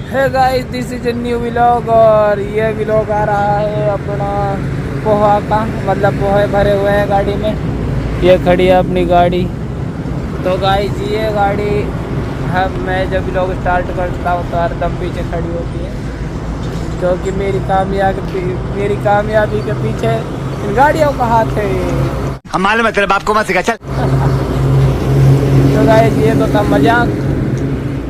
है guys, this is a new vlog. और ये व्लॉग आ रहा है अपना पोहा का, मतलब पोहे भरे हुए हैं गाड़ी में। ये खड़ी है अपनी गाड़ी। तो गाइस ये गाड़ी है, मैं जब व्लॉग स्टार्ट करता हूँ तो हरदम पीछे खड़ी होती है, क्योंकि मेरी कामयाबी के पीछे इन गाड़ियों का हाथ है। हम मालूम है तेरे बाप को मत सिखा, चल। तो गाइस ये तो था मजाक।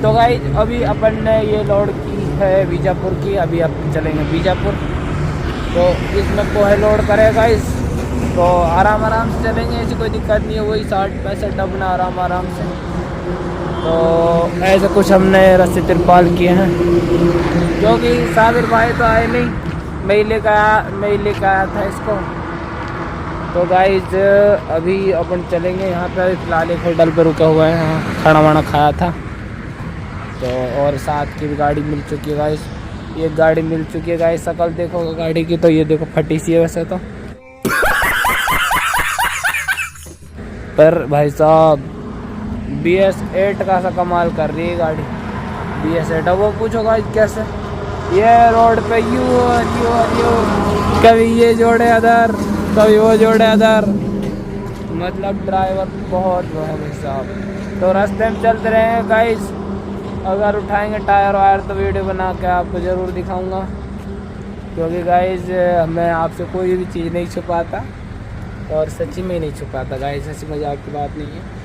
तो गाइस अभी अपन ने ये लोड की है बीजापुर की, अभी अपन चलेंगे बीजापुर। तो इसमें पोहे लोड करेगा इस, तो आराम से चलेंगे, ऐसी कोई दिक्कत नहीं है। वही 60-65 डबना आराम से। तो ऐसे कुछ हमने रस्सी तिरपाल किए हैं, क्योंकि साबिर भाई तो आए नहीं, मैं ही लेकर आया था इसको। तो गाइज अभी अपन चलेंगे यहाँ पे। फिलहाल एक होटल पे रुके हुए हैं, यहाँ खाना वाना खाया था। तो और साथ की भी गाड़ी मिल चुकी है गाइज, ये गाड़ी मिल चुकी है गाइज। शकल देखो गाड़ी की, तो ये देखो फटी सी है वैसे तो, पर भाई साहब BS8 का सा कमाल कर रही है गाड़ी। BS8 वो पूछो गाइज कैसे, ये रोड पे यू कभी ये जोड़े अदर, कभी वो जोड़े अदर, मतलब ड्राइवर बहुत वो है भाई साहब। तो रास्ते में चलते रहेंगे गाइज। अगर उठाएंगे टायर वायर तो वीडियो बना के आपको ज़रूर दिखाऊंगा, क्योंकि गाइज मैं आपसे कोई भी चीज़ नहीं छुपाता, और सच्ची में नहीं छुपाता गाइज, सच्ची मजाक की बात नहीं है।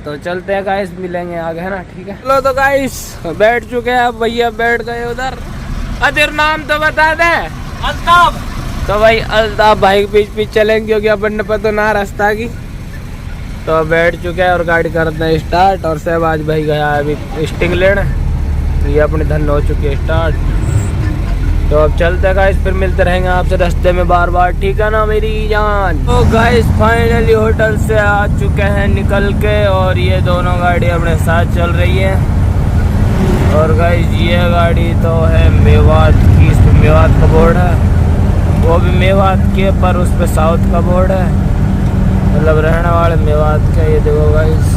तो चलते हैं गाइस, मिलेंगे आगे, है ना, ठीक है। चलो तो गाइस बैठ चुके हैं, अब भैया बैठ गए उधर। अदर नाम तो बता दे। अल्ताफ। तो भाई अल्ताफ भाई के पीछे चलेंगे, क्योंकि अपन ने पता ना रास्ता की। तो बैठ चुके हैं और गाड़ी करते हैं स्टार्ट। और सहबाज भाई गया है अभी स्टिंग लेने, तो ये अपनी धन हो चुकी है स्टार्ट। तो अब चलते हैं गाइस, फिर मिलते रहेंगे आपसे रास्ते में बार, ठीक है ना मेरी जान। तो गाइस फाइनली होटल से आ चुके हैं निकल के, और ये दोनों गाड़ी अपने साथ चल रही है। और गाइस ये गाड़ी तो है मेवात की, इस पर मेवात का बोर्ड है, वो भी मेवात के, पर उस पर साउथ का बोर्ड है, मतलब रहने वाले मेवात का। ये देखो गाइस,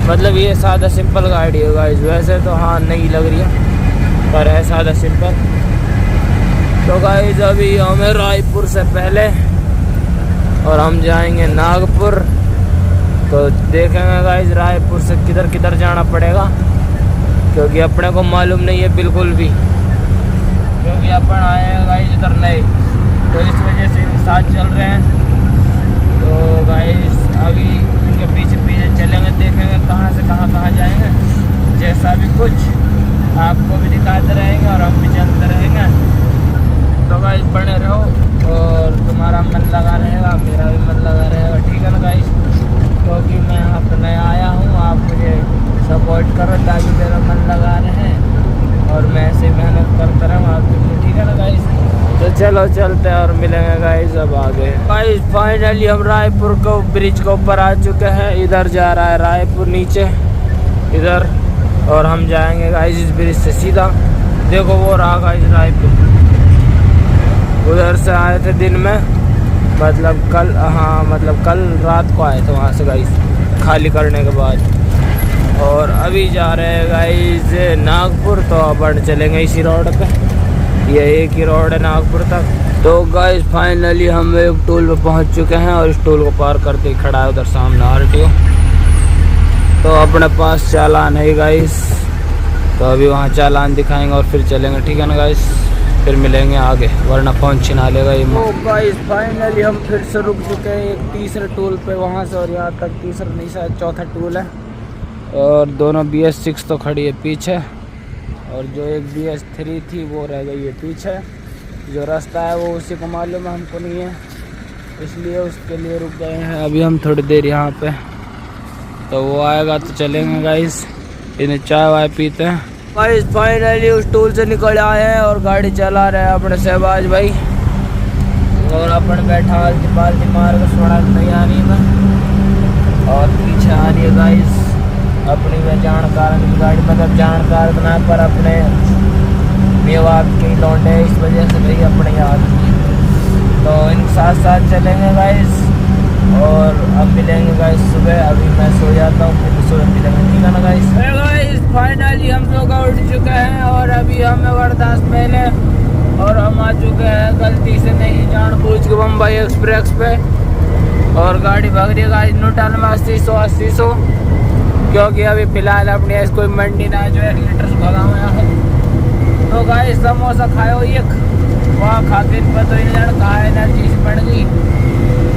मतलब ये सादा सिंपल गाड़ी है गाइस, वैसे तो हाँ नहीं लग रही है, पर है सादा सिंपल। तो गाइस अभी हमें रायपुर से पहले, और हम जाएंगे नागपुर। तो देखेंगे गाइस रायपुर से किधर जाना पड़ेगा, क्योंकि अपने को मालूम नहीं है बिल्कुल भी, क्योंकि अपन आए हैं गाइस इधर नहीं, तो इस वजह से इनके साथ चल रहे हैं। तो गाइस अभी इनके पीछे चलेंगे, देखेंगे कहाँ से कहाँ जाएंगे, जैसा भी कुछ आपको भी दिखाते रहेंगे और हम भी चलते रहेंगे। तो गाइस बने रहो, और तुम्हारा मन लगा रहेगा, मेरा भी मन लगा रहेगा, ठीक है ना गाइस, क्योंकि मैं यहाँ पर नया आया हूँ। आप मुझे सपोर्ट करो ताकि मेरा मन लगा रहे, और मैं ऐसे मेहनत करता रहूँ आपके लिए, ठीक है ना गाइस। तो चलो चलते हैं और मिलेंगे गाइस अब आगे। गाइस फाइनली हम रायपुर को ब्रिज के ऊपर आ चुके हैं, इधर जा रहा है रायपुर नीचे इधर, और हम जाएंगे गाइस इस ब्रिज से सीधा। देखो वो रहा गाइस रायपुर, उधर से आए थे दिन में, मतलब कल, हाँ मतलब कल रात को आए थे वहाँ से गाइस, खाली करने के बाद। और अभी जा रहे हैं गाइस नागपुर, तो अपन चलेंगे इसी रोड पे, ये एक ही रोड है नागपुर तक। तो गाइस फाइनली हम एक टोल पे पहुँच चुके हैं, और इस टोल को पार करके ही खड़ा है उधर सामने RTO। तो अपने पास चालान है गाइस, तो अभी वहाँ चालान दिखाएंगे और फिर चलेंगे, ठीक है ना गाइस, फिर मिलेंगे आगे, वरना फोन छिना लेगा ये। तो गाइस फाइनली हम फिर से रुक चुके हैं एक तीसरे टोल पे, वहाँ से और यहाँ तक तीसरा नहीं शायद चौथा टोल है। और दोनों BS6 तो खड़ी है पीछे, और जो एक BS3 थी वो रह गई है पीछे। जो रास्ता है वो उसी को मालूम है, हमको नहीं है, इसलिए उसके लिए रुक गए हैं अभी हम थोड़ी देर यहाँ पे। तो वो आएगा तो चलेंगे गाइस, इन्हें चाय वाय पीते हैं। गाइस फाइनली उस टोल से निकल आए हैं, और गाड़ी चला रहे हैं अपने सहबाज भाई, और अपन बैठा बाल्टी मार के सोना तैयारी में। और पीछे आ रही है गाइस अपनी में जानकार की गाड़ी, मतलब जानकार बना पर अपने मेवात के लौंडे, इस वजह से भाई अपने याद। तो इन साथ चलेंगे गाइस, और अब मिलेंगे गाइस सुबह। अभी मैं सो जाता हूँ, फिर सुबह मिलेंगे, ठीक है ना गाइस। फाइनली हम लोग उठ चुके हैं और अभी हमें बर्दाश्त पहले, और हम आ चुके हैं गलती से नहीं जानबूझ के बम्बई एक्सप्रेस पे। और गाड़ी भाग रही है गाइस न्यूट्रल में 80-100 क्योंकि अभी फिलहाल अपनी ऐसी कोई मंडी ना जो 1 लीटर से भगा हुआ है। तो गाइस समोसा खाओ एक, वहाँ खा के पता ही नहीं जाना कहाँ एनर्जी से पड़ गई।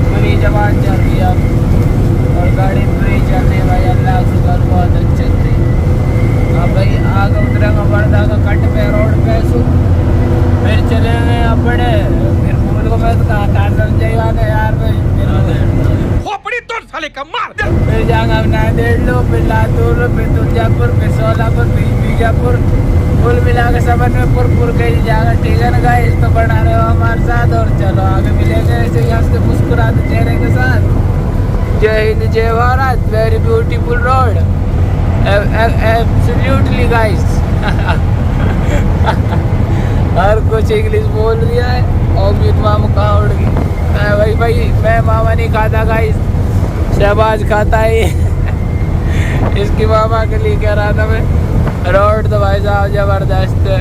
पूरी जबान चल रही है अब और गाड़ी पूरी चल रही है भाई, अल्लाह का शुक्र बहुत अच्छे से। हाँ भाई आगे उतरेंगे वर्धा का कट पे रोड पे सो, फिर चलेंगे अपने, फिर फूल को मैं तो कहाँ समझेगा ना यार भाई, फिर जाएंगे नांदेड़ लो, फिर लातूर, फिर तुलजापुर, फिर सोलापुर, फिर बीजापुर, कुल मिला के सफर में पुर कहीं जाएगा, ठीक है ना गाइस। तो बना रहे हो हमारे साथ और चलो आगे मिलेंगे ऐसे ही हंसते मुस्कुराते चेहरे के साथ। Jai Hind Jai Bharat, very beautiful road, absolutely guys. हर कुछ इंग्लिश बोल रहा है और अमित मामा कहाँ उड़ गई। भाई मैं मामा नहीं खाता गाइस, शहबाज खाता है। इसकी मामा के लिए कह रहा था मैं। रोड तो भाई साहब जबरदस्त है,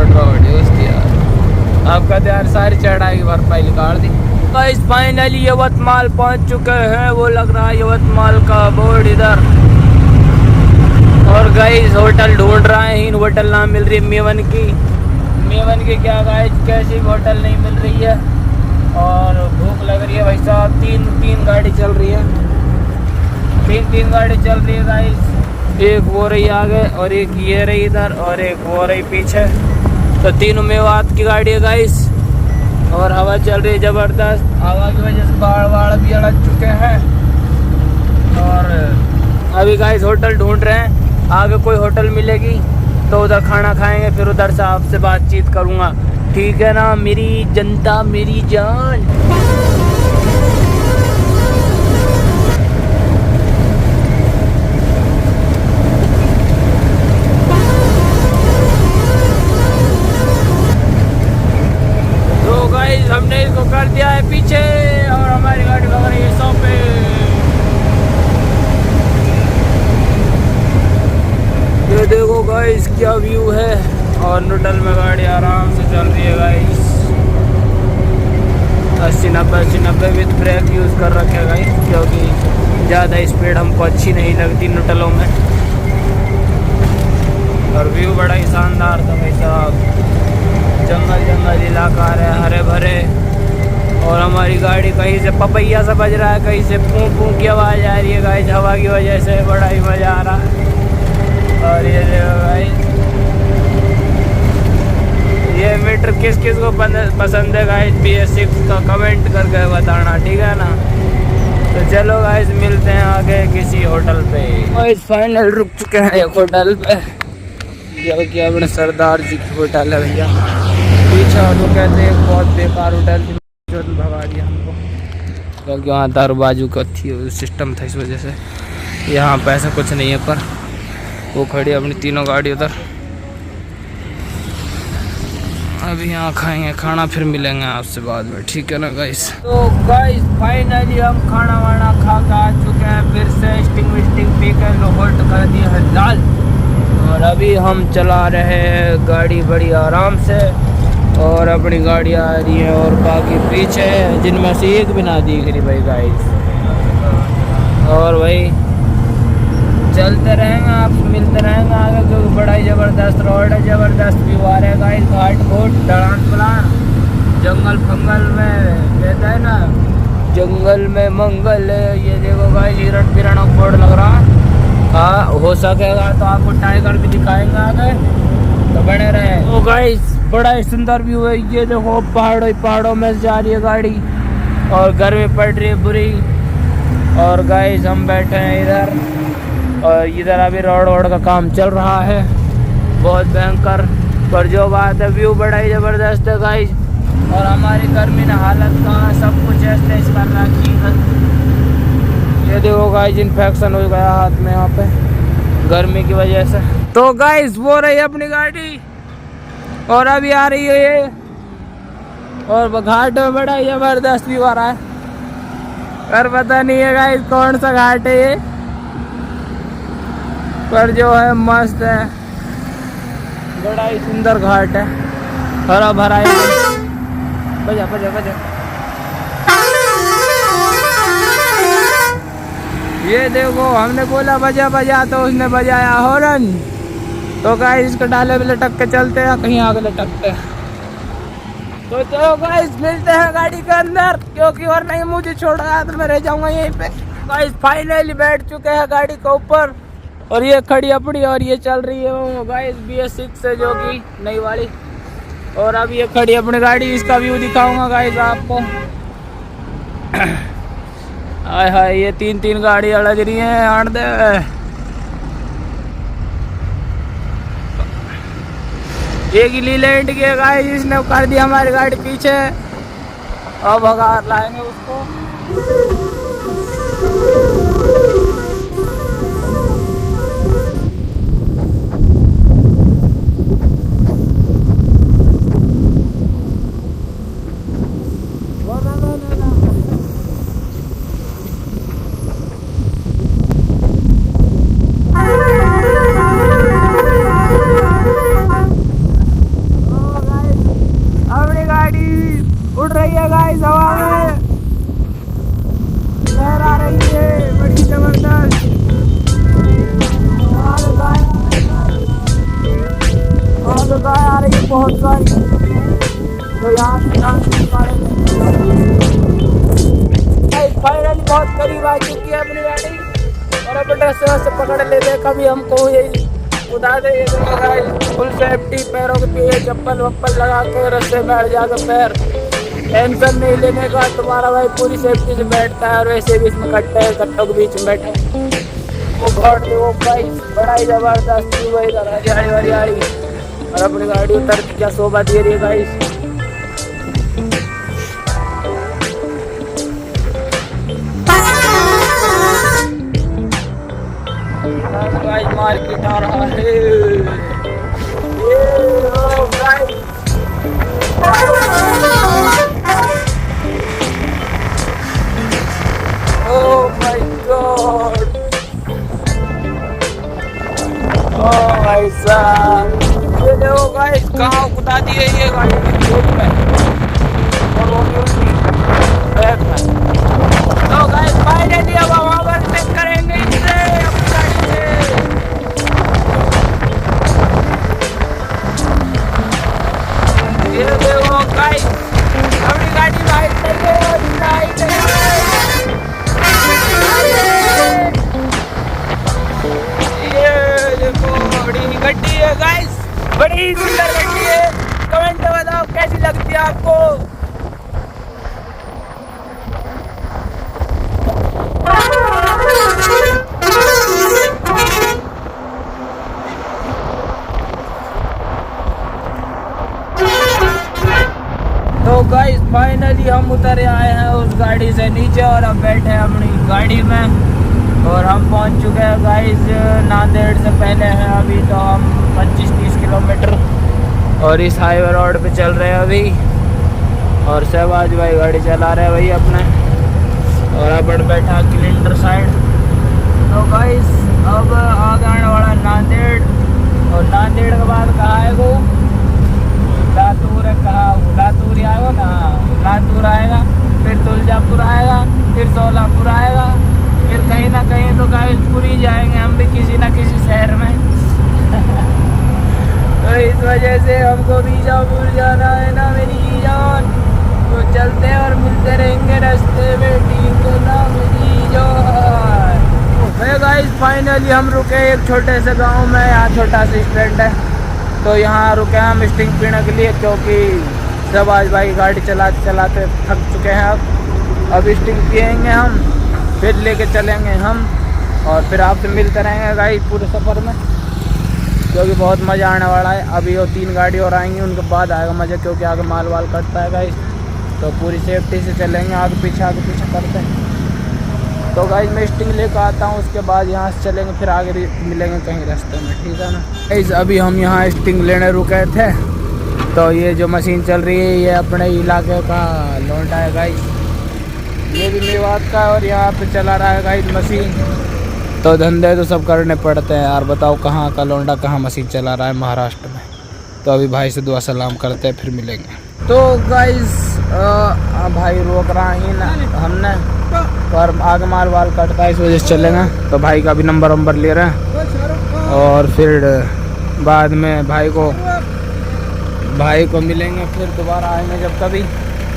रोड है उसकी यार। आपका ध्यान सारी चढ़ाई की भरपाई निकाल दी। गाइस फाइनली यवतमाल पहुंच चुके हैं, वो लग रहा है यवतमाल का बोर्ड इधर। और गाइस होटल ढूंढ रहे हैं, होटल ना मिल रही है मेवन की क्या गाइस, कैसी होटल नहीं मिल रही है। और भूख लग रही है भाई साहब, तीन गाड़ी चल रही है, तीन गाड़ी चल रही है गाइस। एक वो रही आगे और एक ये रही इधर और एक वो रही पीछे, तो तीनों मेवात की गाड़ी है गाइस। और हवा चल रही है ज़बरदस्त, हवा की वजह से बाढ़ भी अड़ चुके हैं। और अभी गाइस होटल ढूंढ रहे हैं, आगे कोई होटल मिलेगी तो उधर खाना खाएंगे, फिर उधर से आपसे बातचीत करूँगा, ठीक है ना मेरी जनता मेरी जान। तो गाइस हमने इसको कर दिया है पीछे और हमारी गाड़ी लग रही है 100 पे। ये देखो गाइस क्या व्यू है, और न्यूट्रल में गाड़ी आराम से चल रही है गाइस। 80-90 विद ब्रेक यूज़ कर रखे है गाइस, क्योंकि ज़्यादा स्पीड हमको अच्छी नहीं लगती न्यूट्रलों में। और व्यू बड़ा ही शानदार था भाई साहब, जंगल इलाका है, हरे भरे। और हमारी गाड़ी कहीं से पपैया सा बज रहा है, कहीं से पूं की आवाज़ आ रही है गाइस, हवा की वजह से बड़ा ही मज़ा आ रहा है। और ये देखो गाइस, ये मीटर किस को पसंद है गाइस, BS6 का कमेंट करके बताना, ठीक है ना। तो चलो गाइस मिलते हैं आगे किसी होटल पे। गाइस फाइनल रुक चुके हैं एक होटल पे, जो कि अपने सरदार जी की होटल है भैया। पीछे तो कहते हैं बहुत बेकार होटल थी, जो भगा दिया हमको, क्योंकि वहाँ दारू बाजू का थी सिस्टम था, इस वजह से यहाँ पे ऐसा कुछ नहीं है। पर वो खड़ी अपनी तीनों गाड़ी उधर, अभी यहाँ खाएंगे खाना, फिर मिलेंगे आपसे बाद में, ठीक है ना गाइस। तो गाइस फाइनली हम खाना वाना खा के आ चुके हैं, फिर से स्टिंग पी कर लोहोट कर दिया है लाल। और अभी हम चला रहे हैं गाड़ी बड़ी आराम से, और अपनी गाड़ी आ रही है और बाकी पीछे है, जिनमें से एक भी ना दिख रही भाई गाइस। और भाई चलते रहेंगे, आप मिलते रहेंगे आगे, क्योंकि बड़ा ही ज़बरदस्त रोड है, ज़बरदस्त व्यू आ रहा है गाइस। घाट घोट डरान पलान, जंगल फंगल में कहता है ना, जंगल में मंगल है। ये देखो गाइस हिरण फिरण बोर्ड लग रहा है। हाँ हो सकेगा तो आपको टाइगर भी दिखाएंगे आगे, तो बने रहे। तो गाइस बड़ा ही सुंदर व्यू है, ये देखो पहाड़ों में जा रही है गाड़ी, और गर्मी पड़ रही है बुरी। और गाइस हम बैठे हैं इधर, और इधर अभी रोड का काम चल रहा है बहुत भयंकर। पर जो बात है व्यू बड़ा ही ज़बरदस्त है गाइस। और हमारी गर्मी ने हालत कहाँ, सब कुछ ऐसे कर रखी है। ये देखो गाइस इन्फेक्शन हो गया हाथ में यहाँ पे गर्मी की वजह से। तो गाइस वो रही अपनी गाड़ी, और अभी आ रही है ये और घाट में बड़ा ही जबरदस्त व्यू आ रहा है, पर पता नहीं है गाइस कौन सा घाट है ये, पर जो है मस्त है, बड़ा ही सुंदर घाट है, हरा भरा है। बजा बजा बजा, ये देखो हमने बोला बजा बजा तो उसने बजाया हॉर्न। तो गाइस इसको डाले में लटक के चलते हैं, कहीं आगे लटकते हैं। तो चलो गाइस मिलते हैं गाड़ी के अंदर, क्योंकि और नहीं मुझे छोड़ा तो मैं रह जाऊंगा यहीं पे। गाइस फाइनली बैठ चुके हैं गाड़ी के ऊपर, और ये खड़ी अपड़ी, और ये चल रही है गाइस BS6 है जो कि नई वाली, और अब ये खड़ी अपनी गाड़ी, इसका व्यू दिखाऊंगा गाइस आपको। हाय हाय, ये तीन गाड़ियां लग रही हैं आड़ दे। एक लीलैंड के गाइस इसने कर दिया हमारी गाड़ी पीछे, अब भगा लाएंगे उसको। उड़ रही है गाइस हवा में, लहर आ रही है बड़ी जबरदस्त। और गाय आ रही है बहुत सारी, तो यहाँ फाइनली बहुत करीब आ चुकी है अपनी गाड़ी, और अब ड्रेस से पकड़ लेते कभी हमको यही उड़ा दे। फुल सेफ्टी, पैरों के पीछे चप्पल वप्पल लगा के रस्ते बैठ जाकर पैर टेंशन नहीं लेने का, तुम्हारा भाई पूरी सेफ्टी से बैठता है। और वैसे भी इसमें कट्टों के बीच में बैठे वो घाट, वो भाई बड़ा ही जबरदस्त हरियाली, और अपनी गाड़ी उतर के क्या शोभा दे रही है गाइस। मार्केट आ रहा है Oh my God! Oh भाई साहब, ये देखो गाइस कहाँ कुदा दिए ये गाड़ी रोड पे, और वो भी उसकी बैक में। तो गाइस फाइनली अब हम ओवरटेक करेंगे इससे अपनी गाड़ी से। ये देखो गाइस अपनी गाड़ी बाइक से गड्डी है गाइस, बड़ी सुंदर गड्डी है। कमेंट में बताओ कैसी लगती है आपको। तो गाइस फाइनली हम उतर आए हैं उस गाड़ी से नीचे, और अब बैठे हैं अपनी गाड़ी में, और हम पहुंच चुके हैं गाइस नांदेड़ से पहले हैं अभी, तो हम 25-30 किलोमीटर और इस हाईवे रोड पे चल रहे हैं अभी। और शहबाज भाई गाड़ी चला रहे हैं भाई अपने, और अपन बैठा किलेंडर साइड। तो गाइस अब आगे वाला नांदेड़, और नांदेड़ के बाद कहाँ है वो लातूर है, कहाँ लातूर ही आएगा ना, लातूर आएगा, फिर तुलजापुर आएगा, फिर सोलापुर आएगा, फिर कहीं ना कहीं तो गाइस पूरी जाएंगे हम भी किसी ना किसी शहर में। तो इस वजह से हमको बीजापुर जाना है ना मेरी जान, तो चलते हैं और मिलते रहेंगे रास्ते में, ठीक है ना मेरी जान। तो गाइस फाइनली हम रुके एक छोटे से गांव में, यहाँ छोटा सा स्टैंड है, तो यहाँ रुके हम स्टिंग पीने के लिए, क्योंकि शहबाज भाई गाड़ी चलाते चलाते थक चुके हैं। अब स्टिंग पियेंगे हम, फिर लेके चलेंगे हम, और फिर आपसे मिलते रहेंगे गाइस पूरे सफ़र में, क्योंकि बहुत मज़ा आने वाला है। अभी वो 3 गाड़ी और आएंगी, उनके बाद आएगा मज़ा, क्योंकि आगे माल वाल कटता है गाइस, तो पूरी सेफ्टी से चलेंगे, आगे पीछे करते हैं। तो गाइस मैं स्टिंग लेकर आता हूँ, उसके बाद यहाँ से चलेंगे, फिर आगे मिलेंगे कहीं रास्ते में, ठीक है ना गाइस। अभी हम यहाँ स्टिंग लेने रुके थे, तो ये जो मशीन चल रही है ये अपने इलाके का लौंडा है गाइस, ये भी मेवात का है और यहाँ पे चला रहा है गाइस मशीन। तो धंधे तो सब करने पड़ते हैं यार, बताओ कहाँ का लौंडा कहाँ मशीन चला रहा है, महाराष्ट्र में। तो अभी भाई से दुआ सलाम करते हैं, फिर मिलेंगे। तो गाइस भाई रोक रहा ही ना हमने, पर आगे माल वाल कटता है इस वजह से चलेंगे। तो भाई का भी नंबर वंबर ले रहे हैं और फिर बाद में भाई को मिलेंगे, फिर दोबारा आएंगे जब कभी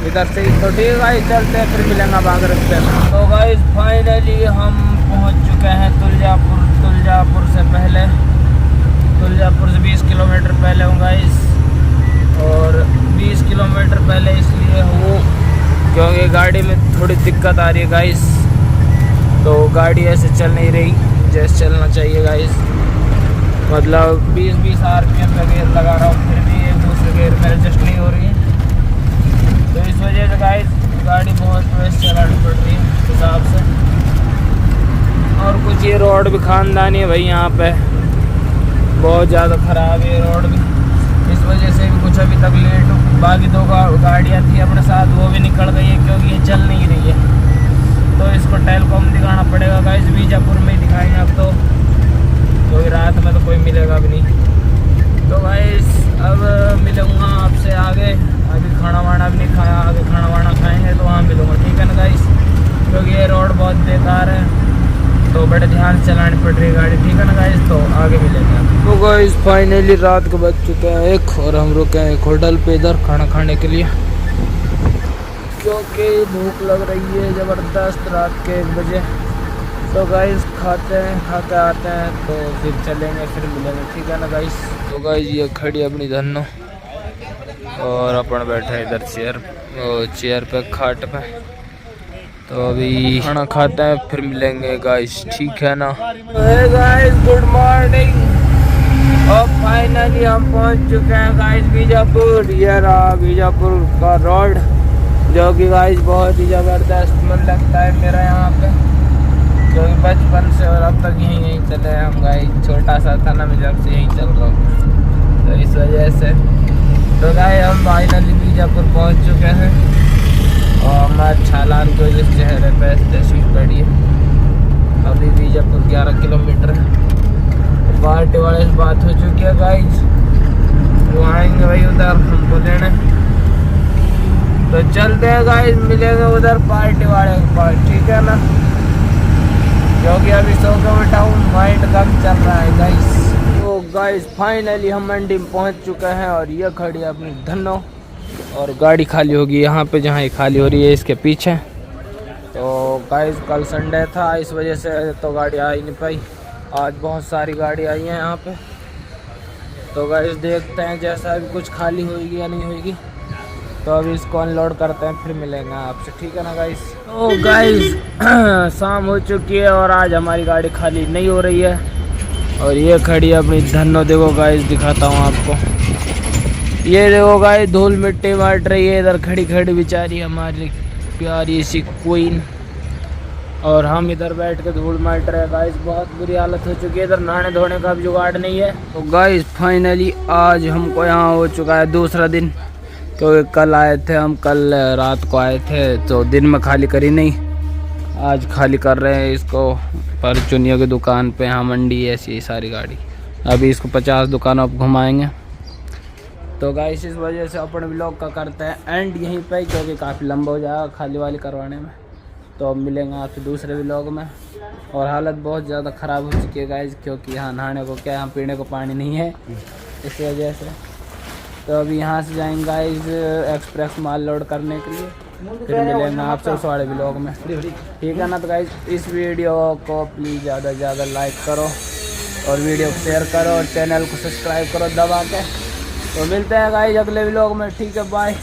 इधर से। तो ठीक है गाइस, चलते हैं, फिर मिलेंगे बाग रस्ते में। तो गाइस फाइनली हम पहुंच चुके हैं तुलजापुर। तुलजापुर से 20 किलोमीटर पहले हूँ गाइस, और 20 किलोमीटर पहले इसलिए हूँ क्योंकि गाड़ी में थोड़ी दिक्कत आ रही है गाइस। तो गाड़ी ऐसे चल नहीं रही जैसे चलना चाहिए गाइस, मतलब 20-20 RPM का गेयर लगा रहा हूँ, फिर भी एक दूसरे गेयर में एडजस्ट नहीं हो रही है। तो इस वजह से गाइस गाड़ी बहुत तेज चलानी पड़ रही है हिसाब से। और कुछ ये रोड भी खानदानी है भाई, यहाँ पे बहुत ज़्यादा ख़राब है रोड भी, इस वजह से भी कुछ अभी तक लेट हूँ। बाकी 2 गाड़ियाँ थी अपने साथ, वो भी निकल गई है क्योंकि ये चल नहीं रही है। तो इसको टेलकॉम दिखाना पड़ेगा गाइस, बीजापुर में ही दिखाएंगे अब तो, क्योंकि रात में तो कोई मिलेगा भी नहीं। तो गाइस अब मिलूँगा आपसे आगे, अभी खाना वाना भी नहीं खाया, आगे खाना वाना खाएँगे तो वहाँ मिलूँगा, ठीक है ना गाइस, क्योंकि ये रोड बहुत बेकार है तो बड़े ध्यान से चलानी पड़ रही है गाड़ी, ठीक है ना गाइस। तो आगे मिलेंगे। तो गाइस फाइनली रात को बज चुके हैं 1 और हम रुके हैं एक होटल पे इधर खाना खाने के लिए, क्योंकि भूख लग रही है ज़बरदस्त रात के 1 बजे। तो गाइस खाते हैं, खा के आते हैं, तो फिर चलेंगे, फिर मिलेंगे, ठीक है ना गाइस। तो गाइस ये खड़ी अपनी धन्नो और अपन बैठे इधर चेयर पे खाट पे। तो अभी खाना खाते हैं, फिर मिलेंगे गाइस, ठीक है ना। हे गाइस गुड मॉर्निंग, और फाइनली हम पहुंच चुके हैं गाइस बीजापुर। ये रहा बीजापुर का रोड, जो कि गाइस बहुत ही ज़बरदस्त मन लगता है मेरा यहाँ पे, क्योंकि बचपन से और अब तक यहीं चले हैं हम गाइस। छोटा सा था ना मैं जब से यहीं चल रहा हूँ, तो इस वजह से। तो गाइस हम फाइनली बीजापुर पहुँच चुके हैं और हमारे छालान को जिस चेहरे पे तस्वीर पड़ी है। अभी बीजापुर 11 किलोमीटर है। पार्टी वाले से बात हो चुकी है गाइस, वो आएंगे भाई उधर हमको लेने। तो चलते हैं गाइस, मिलेंगे उधर पार्टी वाले के पास, ठीक है ना, क्योंकि अभी सो के उठा हूँ, माइंड कम चल रहा है गाइस। तो गाइस फाइनली हम मंडी में पहुँच चुके हैं और ये खड़ी है अपनी धन्नो, और गाड़ी खाली होगी यहाँ पे जहाँ ये खाली हो रही है इसके पीछे। तो गाइस कल संडे था, इस वजह से तो गाड़ी आ ही नहीं पाई, आज बहुत सारी गाड़ी आई है यहाँ पे। तो गाइस देखते हैं जैसा अभी कुछ खाली होगी या नहीं होगी, तो अभी इसको अनलोड करते हैं, फिर मिलेंगे आपसे, ठीक है ना गाइस। तो गाइस शाम हो चुकी है और आज हमारी गाड़ी खाली नहीं हो रही है, और ये खड़ी है अपनी धन्नो। देखो गाइस दिखाता हूँ आपको, ये देखो गाइस धूल मिट्टी मार रही है इधर खड़ी खड़ी बेचारी हमारी प्यारी सी क्वीन, और हम इधर बैठ के धूल मार रहे हैं गाइस। बहुत बुरी हालत हो चुकी है, इधर नहाने धोने का भी जुगाड़ नहीं है। तो गाइस फाइनली आज हमको यहाँ हो चुका है दूसरा दिन, क्योंकि कल आए थे हम, कल रात को आए थे तो दिन में खाली करी नहीं, आज खाली कर रहे हैं इसको परचुनियों की दुकान पे। यहाँ मंडी ऐसी सारी गाड़ी, अभी इसको 50 दुकानों पर घुमाएंगे। तो गाइस इस वजह से अपन व्लॉग का करते हैं एंड यहीं पे, क्योंकि काफ़ी लंबा हो जाएगा खाली वाली करवाने में। तो अब मिलेंगे आपसे दूसरे व्लॉग में। और हालत बहुत ज़्यादा ख़राब हो चुकी है गाइस, क्योंकि यहाँ नहाने को क्या, यहाँ पीने को पानी नहीं है, इस वजह से। तो अभी यहाँ से जाएंगे गाइस एक्सप्रेस माल लोड करने के लिए, फिर मिलेंगे आपसे उस वाले व्लॉग में, ठीक है ना। तो गाइस इस वीडियो को प्लीज़ ज़्यादा से ज़्यादा लाइक करो और वीडियो को शेयर करो और चैनल को सब्सक्राइब करो दबा के। तो मिलते हैं गाइस अगले व्लॉग में, ठीक है, बाय।